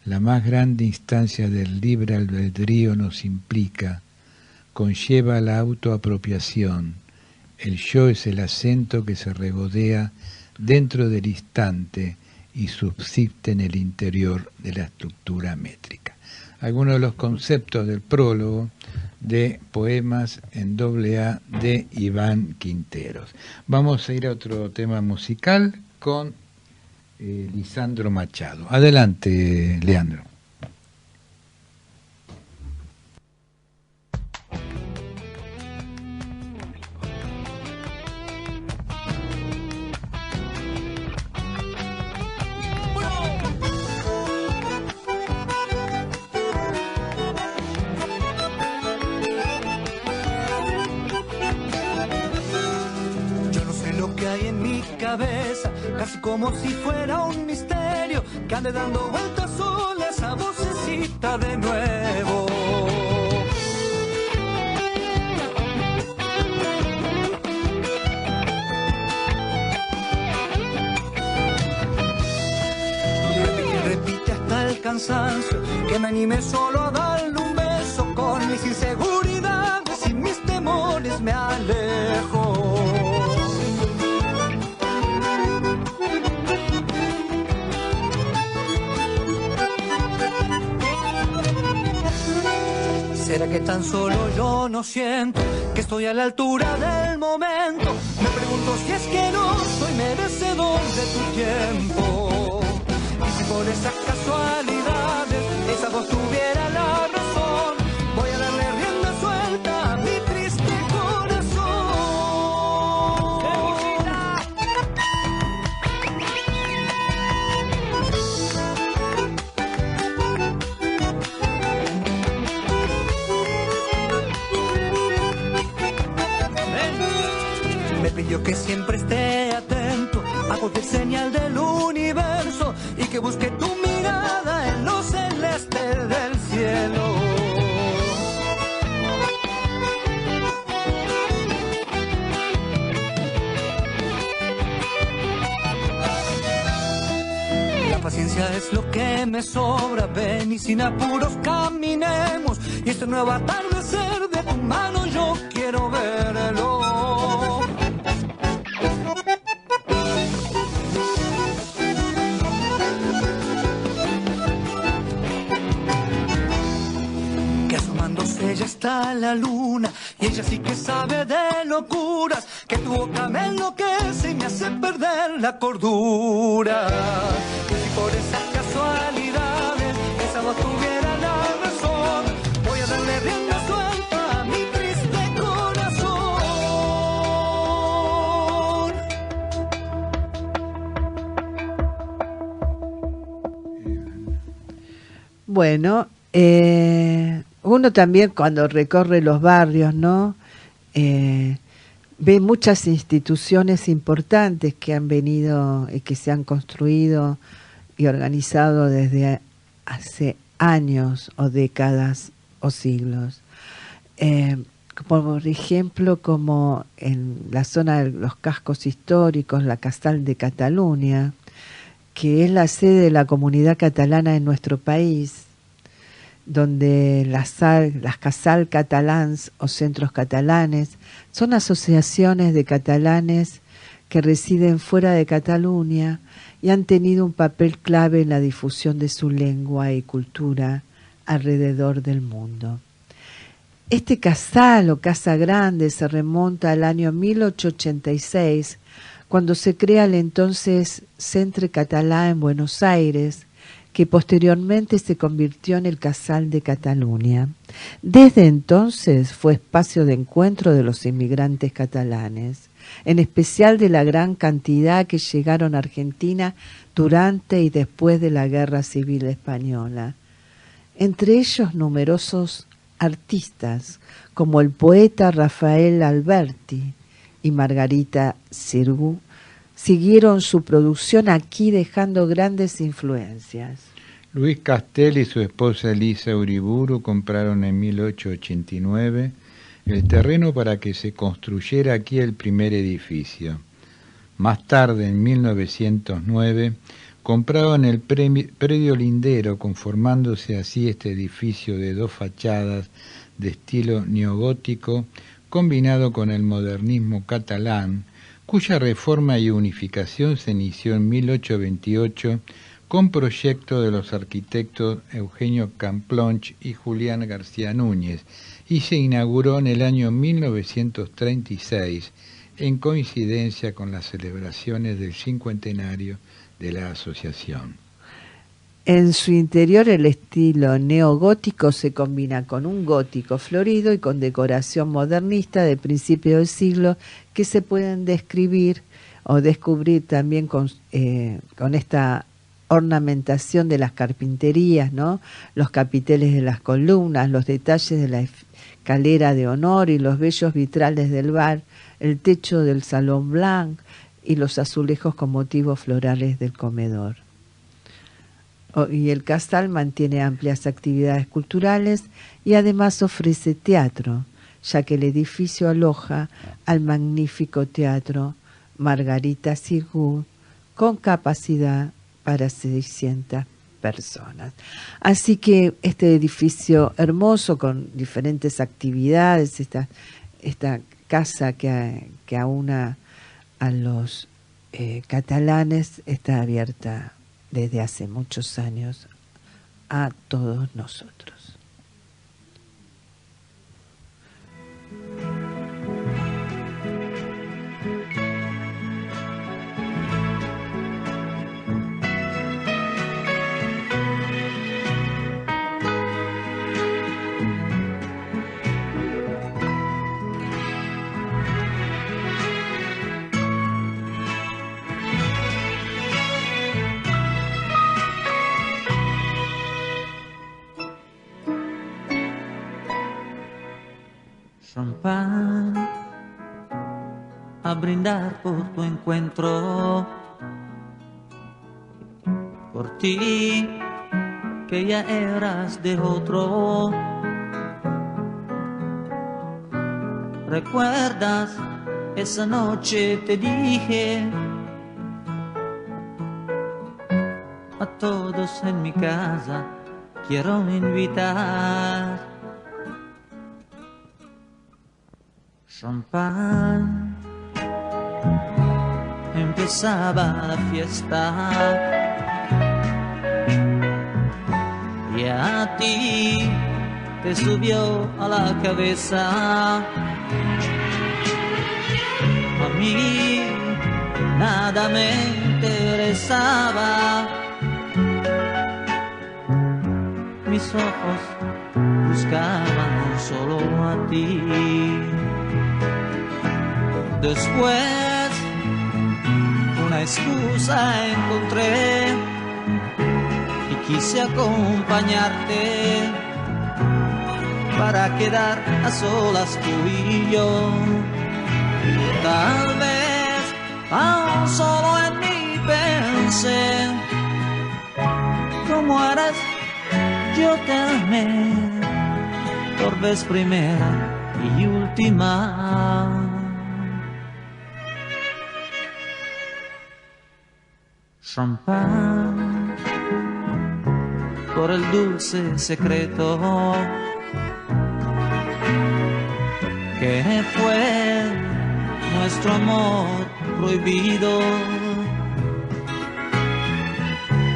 La más grande instancia del libre albedrío nos implica, conlleva la autoapropiación. El yo es el acento que se regodea dentro del instante y subsiste en el interior de la estructura métrica. Algunos de los conceptos del prólogo de poemas en AA de Iván Quinteros. Vamos a ir a otro tema musical con Lisandro Machado. Adelante, Leandro. Casi como si fuera un misterio que ande dando vueltas sola esa vocecita de nuevo. Repite hasta el cansancio que me anime solo a darle un beso con mis inseguridades y mis temores me alejo. ¿Será que tan solo yo no siento que estoy a la altura del momento? Me pregunto si es que no soy merecedor de tu tiempo. Y si por esas casualidades esa voz tuviera la razón, voy a darle rienda suelta a mi triste corazón. Me pidió que siempre esté atento a cualquier señal del universo y que busque tu mirada en lo celeste del cielo. La paciencia es lo que me sobra, ven y sin apuros caminemos, y este nuevo atardecer de tu mano yo quiero verlo. Que asomándose ya está la luna y ella sí que sabe de locuras, que tu boca me enloquece y me hace perder la cordura. Que si por esas casualidades esa voz tuviera la razón, voy a darle rienda suelta a mi triste corazón. Bueno, uno también cuando recorre los barrios, ¿no? Ve muchas instituciones importantes que han venido y que se han construido y organizado desde hace años o décadas o siglos. Por ejemplo, como en la zona de los cascos históricos, la Casal de Cataluña, que es la sede de la comunidad catalana en nuestro país, donde las Casal Catalans o centros catalanes son asociaciones de catalanes que residen fuera de Cataluña y han tenido un papel clave en la difusión de su lengua y cultura alrededor del mundo. Este casal o Casa Grande se remonta al año 1886, cuando se crea el entonces Centre Català en Buenos Aires, que posteriormente se convirtió en el Casal de Cataluña. Desde entonces fue espacio de encuentro de los inmigrantes catalanes, en especial de la gran cantidad que llegaron a Argentina durante y después de la Guerra Civil Española. Entre ellos numerosos artistas, como el poeta Rafael Alberti y Margarita Xirgu, siguieron su producción aquí, dejando grandes influencias. Luis Castel y su esposa Elisa Uriburu compraron en 1889 el terreno para que se construyera aquí el primer edificio. Más tarde, en 1909, compraron el predio lindero, conformándose así este edificio de dos fachadas de estilo neogótico combinado con el modernismo catalán, cuya reforma y unificación se inició en 1828 con proyecto de los arquitectos Eugenio Camplonch y Julián García Núñez, y se inauguró en el año 1936, en coincidencia con las celebraciones del cincuentenario de la asociación. En su interior el estilo neogótico se combina con un gótico florido y con decoración modernista de principio del siglo que se pueden describir o descubrir también con esta ornamentación de las carpinterías, ¿no? Los capiteles de las columnas, los detalles de la escalera de honor y los bellos vitrales del bar, el techo del salón blanc y los azulejos con motivos florales del comedor. Y el Casal mantiene amplias actividades culturales y además ofrece teatro, ya que el edificio aloja al magnífico teatro Margarita Xirgu con capacidad para 600 personas. Así que este edificio hermoso con diferentes actividades, esta casa que aúna a los catalanes, está abierta desde hace muchos años a todos nosotros. Champán, a brindar por tu encuentro, por ti que ya eras de otro. ¿Recuerdas esa noche te dije a todos en mi casa quiero invitar? Champán, empezaba la fiesta y a ti te subió a la cabeza. A mí nada me interesaba, mis ojos buscaban solo a ti. Después una excusa encontré y quise acompañarte para quedar a solas tú y yo. Tal vez aún solo en mí pensé, como eres yo te amé por vez primera y última. Champán, por el dulce secreto que fue nuestro amor prohibido.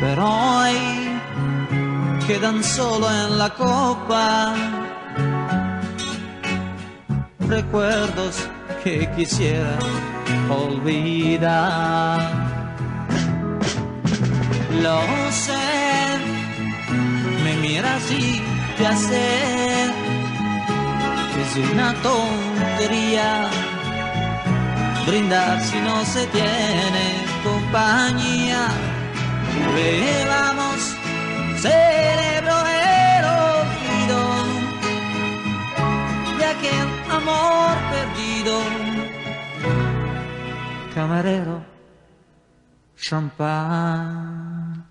Pero hoy quedan solo en la copa recuerdos que quisiera olvidar. Lo sé, me miras y ya sé que es una tontería brindar si no se tiene compañía. Bebamos, celebro el olvido de aquel amor perdido. Camarero, champán.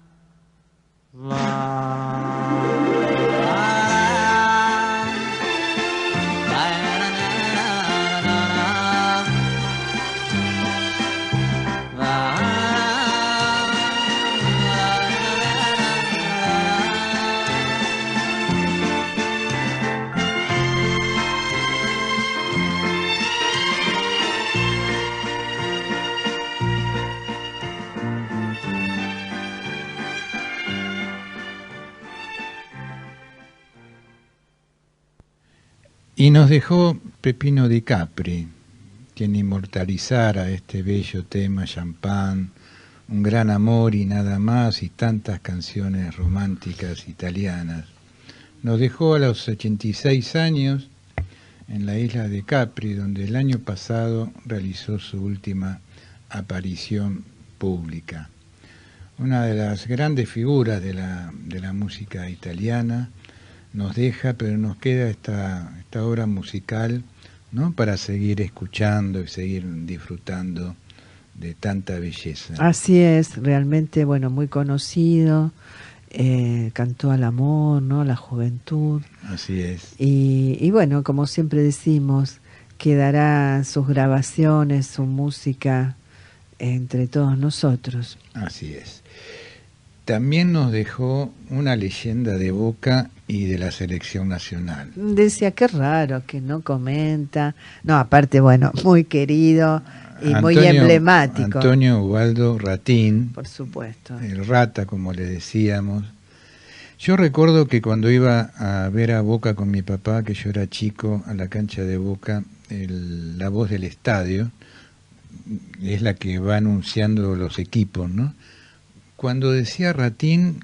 Y nos dejó Peppino Di Capri, quien inmortalizara este bello tema Champagne, un gran amor y nada más, y tantas canciones románticas italianas. Nos dejó a los 86 años en la isla de Capri, donde el año pasado realizó su última aparición pública. Una de las grandes figuras de la música italiana nos deja, pero nos queda esta obra musical, ¿no?, para seguir escuchando y seguir disfrutando de tanta belleza. Así es, realmente, bueno, muy conocido, cantó al amor, ¿no?, la juventud. Así es. Y bueno, como siempre decimos, quedará sus grabaciones, su música entre todos nosotros. Así es. También nos dejó una leyenda de Boca y de la selección nacional. Decía, qué raro que no comenta. No, aparte, bueno, muy querido y muy emblemático. Antonio Ubaldo Ratín. Por supuesto. El Rata, como le decíamos. Yo recuerdo que cuando iba a ver a Boca con mi papá, que yo era chico, a la cancha de Boca, la voz del estadio es la que va anunciando los equipos, ¿no? Cuando decía Ratín,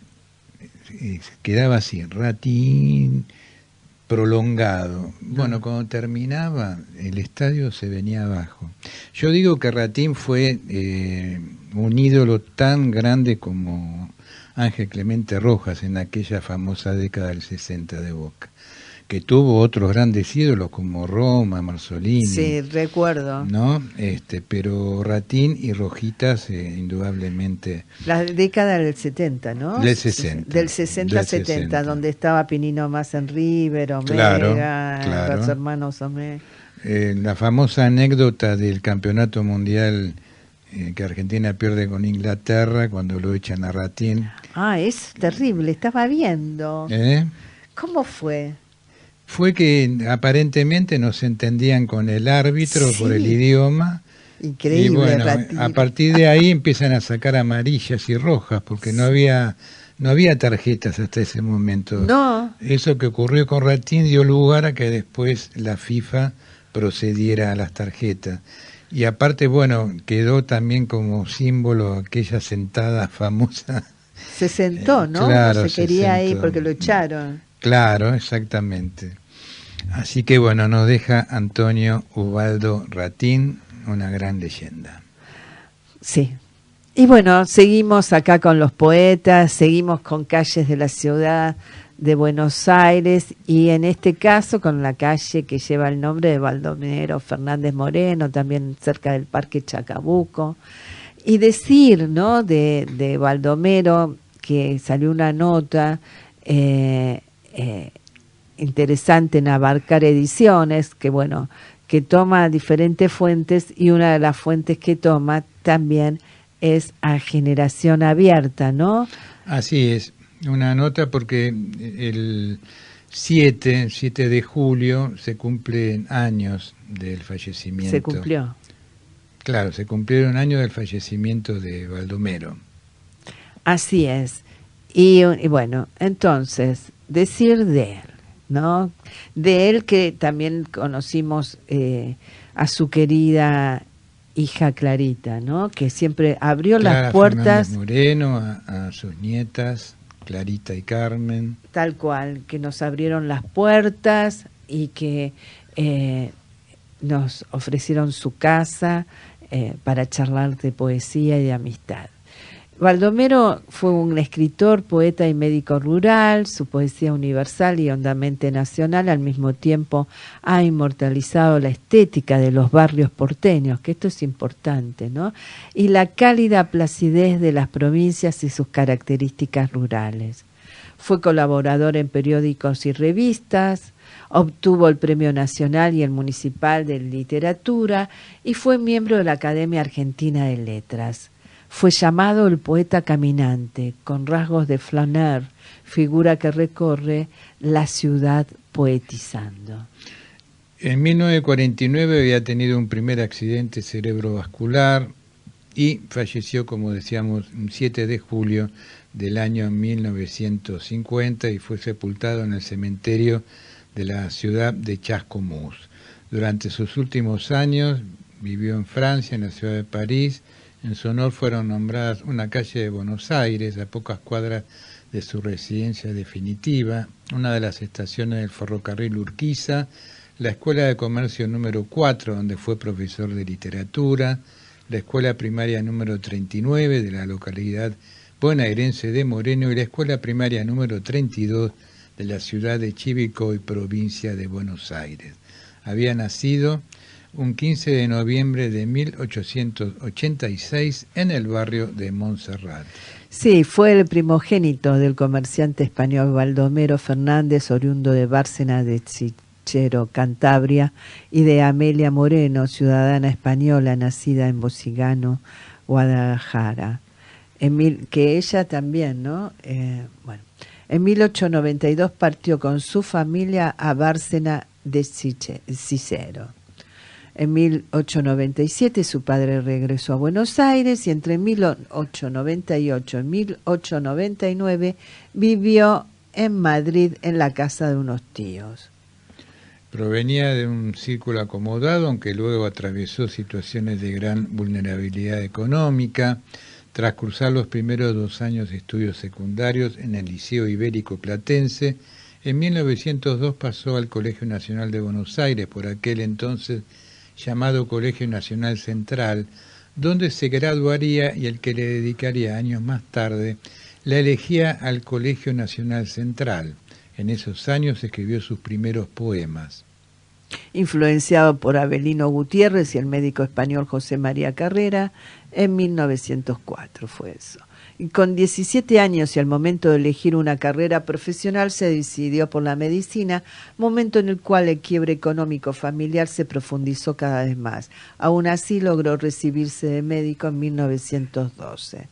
quedaba así, Ratín, prolongado. Bueno, cuando terminaba, el estadio se venía abajo. Yo digo que Ratín fue un ídolo tan grande como Ángel Clemente Rojas en aquella famosa década del 60 de Boca, que tuvo otros grandes ídolos como Roma, Marzolini. Sí, recuerdo. ¿No? Pero Ratín y Rojitas, indudablemente. La década del 70, ¿no? Del 60. Del 60-70, donde estaba Pinino Más en River, Omega, los hermanos Omega. La famosa anécdota del campeonato mundial que Argentina pierde con Inglaterra cuando lo echan a Ratín. Ah, es terrible, estaba viendo. ¿Cómo fue? Fue que aparentemente no se entendían con el árbitro por el idioma. Increíble. Y bueno, a partir de ahí empiezan a sacar amarillas y rojas, porque no había tarjetas hasta ese momento. No. Eso que ocurrió con Ratín dio lugar a que después la FIFA procediera a las tarjetas. Y aparte, bueno, quedó también como símbolo aquella sentada famosa. Se sentó, ¿no? Claro, se quería ir porque lo echaron. Claro, exactamente. Así que bueno, nos deja Antonio Ubaldo Ratín, una gran leyenda. Sí. Y bueno, seguimos acá con los poetas, seguimos con calles de la ciudad de Buenos Aires y en este caso con la calle que lleva el nombre de Baldomero Fernández Moreno, también cerca del Parque Chacabuco. Y decir, ¿no?, de Baldomero, que salió una nota interesante en Abarcar Ediciones, que bueno, que toma diferentes fuentes y una de las fuentes que toma también es a Generación Abierta, ¿no? Así es, una nota porque el 7 de julio se cumplen años del fallecimiento. Se cumplió. Claro, se cumplieron años del fallecimiento de Baldomero. Así es. Y bueno, entonces, decir de él, ¿no? De él que también conocimos a su querida hija Clarita, ¿no? Que siempre abrió las puertas. Fernández Moreno, a sus nietas, Clarita y Carmen. Tal cual, que nos abrieron las puertas y que nos ofrecieron su casa para charlar de poesía y de amistad. Baldomero fue un escritor, poeta y médico rural. Su poesía universal y hondamente nacional al mismo tiempo ha inmortalizado la estética de los barrios porteños, que esto es importante, ¿no? Y la cálida placidez de las provincias y sus características rurales. Fue colaborador en periódicos y revistas, obtuvo el Premio Nacional y el Municipal de Literatura y fue miembro de la Academia Argentina de Letras. Fue llamado el poeta caminante, con rasgos de Flaner, figura que recorre la ciudad poetizando. En 1949 había tenido un primer accidente cerebrovascular y falleció, como decíamos, el 7 de julio del año 1950 y fue sepultado en el cementerio de la ciudad de Chascomús. Durante sus últimos años vivió en Francia, en la ciudad de París. En su honor fueron nombradas una calle de Buenos Aires, a pocas cuadras de su residencia definitiva, una de las estaciones del ferrocarril Urquiza, la Escuela de Comercio número 4, donde fue profesor de literatura, la Escuela Primaria número 39 de la localidad bonaerense de Moreno y la Escuela Primaria número 32 de la ciudad de Chivilcoy, provincia de Buenos Aires. Había nacido un 15 de noviembre de 1886 en el barrio de Montserrat. Sí, fue el primogénito del comerciante español Baldomero Fernández, oriundo de Bárcena de Chichero, Cantabria, y de Amelia Moreno, ciudadana española nacida en Bocigano, Guadalajara. Que ella también, ¿no? En 1892 partió con su familia a Bárcena de Cicero. En 1897 su padre regresó a Buenos Aires y entre 1898 y 1899 vivió en Madrid en la casa de unos tíos. Provenía de un círculo acomodado, aunque luego atravesó situaciones de gran vulnerabilidad económica. Tras cursar los primeros 2 años de estudios secundarios en el Liceo Ibérico Platense, en 1902 pasó al Colegio Nacional de Buenos Aires, por aquel entonces llamado Colegio Nacional Central, donde se graduaría y el que le dedicaría años más tarde la elegía al Colegio Nacional Central. En esos años escribió sus primeros poemas. Influenciado por Avelino Gutiérrez y el médico español José María Carrera, en 1904 fue eso. Y con 17 años y al momento de elegir una carrera profesional se decidió por la medicina, momento en el cual el quiebre económico familiar se profundizó cada vez más. Aún así logró recibirse de médico en 1912.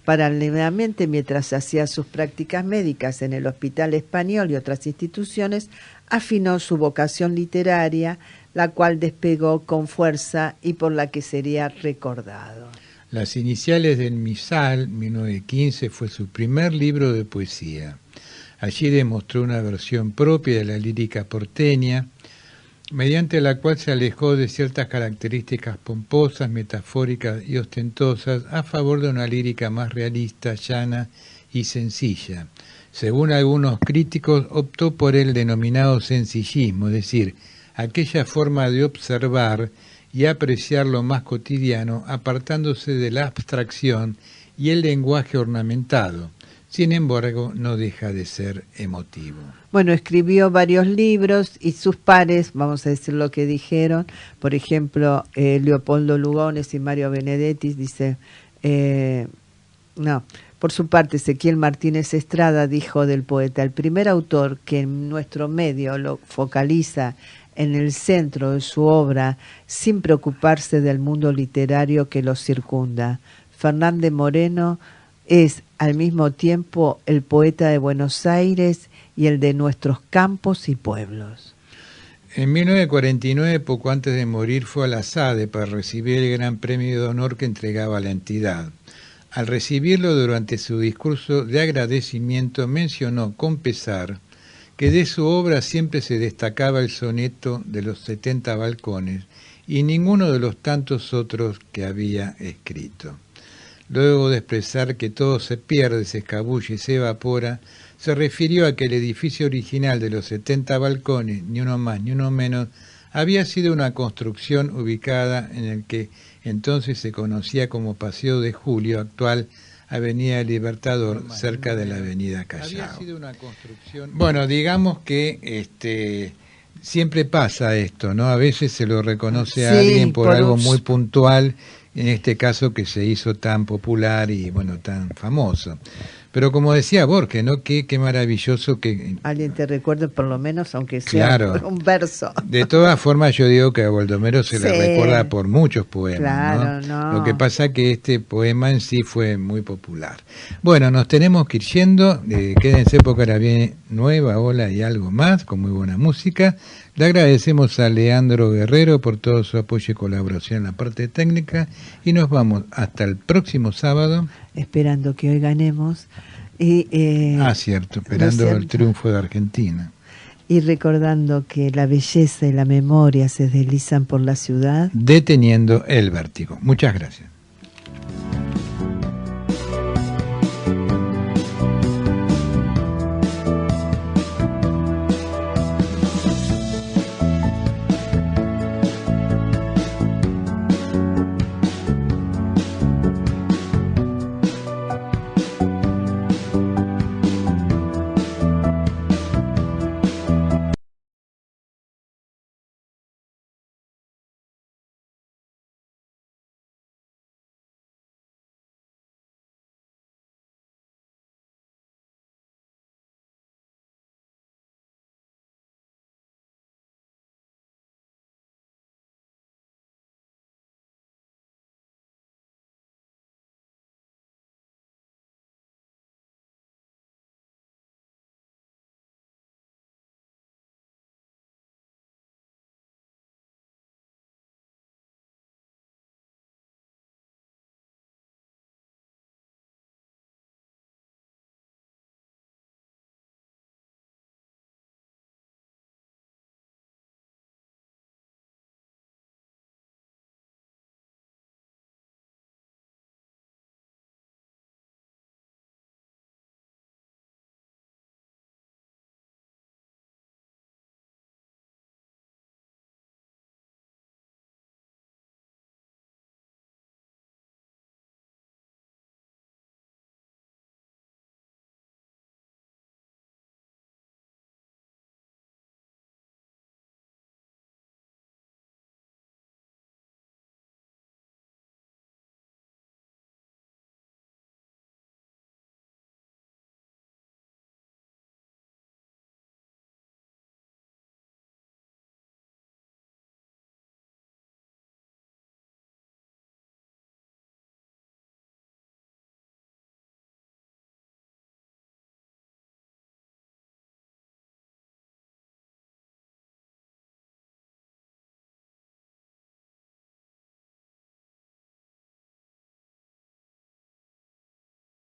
Paralelamente, mientras hacía sus prácticas médicas en el Hospital Español y otras instituciones, afinó su vocación literaria, la cual despegó con fuerza y por la que sería recordado. Las iniciales del Misal, 1915, fue su primer libro de poesía. Allí demostró una versión propia de la lírica porteña, mediante la cual se alejó de ciertas características pomposas, metafóricas y ostentosas a favor de una lírica más realista, llana y sencilla. Según algunos críticos, optó por el denominado sencillismo, es decir, aquella forma de observar y apreciar lo más cotidiano, apartándose de la abstracción y el lenguaje ornamentado. Sin embargo, no deja de ser emotivo. Bueno, escribió varios libros y sus pares, vamos a decir lo que dijeron, por ejemplo, Leopoldo Lugones y Mario Benedetti, dice, por su parte, Ezequiel Martínez Estrada dijo del poeta: el primer autor que en nuestro medio lo focaliza en el centro de su obra, sin preocuparse del mundo literario que lo circunda. Fernández Moreno es al mismo tiempo el poeta de Buenos Aires y el de nuestros campos y pueblos. En 1949, poco antes de morir, fue a la SADE para recibir el gran premio de honor que entregaba la entidad. Al recibirlo, durante su discurso de agradecimiento, mencionó con pesar que de su obra siempre se destacaba el soneto de los 70 balcones y ninguno de los tantos otros que había escrito. Luego de expresar que todo se pierde, se escabulle y se evapora, se refirió a que el edificio original de los 70 balcones, ni uno más ni uno menos, había sido una construcción ubicada en el que entonces se conocía como Paseo de Julio, actual Avenida Libertador, cerca de la Avenida Callao. Bueno, digamos que siempre pasa esto, ¿no? A veces se lo reconoce a alguien por algo muy puntual, en este caso que se hizo tan popular y bueno, tan famoso. Pero como decía Borges, ¿no? Qué maravilloso que alguien te recuerde por lo menos, aunque sea un verso. De todas formas, yo digo que a Baldomero se le recuerda por muchos poemas, ¿no? Lo que pasa es que este poema en sí fue muy popular. Bueno, nos tenemos que ir yendo. Quédense porque ahora viene Nueva Ola y algo más, con muy buena música. Le agradecemos a Leandro Guerrero por todo su apoyo y colaboración en la parte técnica y nos vamos hasta el próximo sábado. Esperando que hoy ganemos. Cierto, esperando el triunfo de Argentina. y recordando que la belleza y la memoria se deslizan por la ciudad, deteniendo el vértigo. Muchas gracias.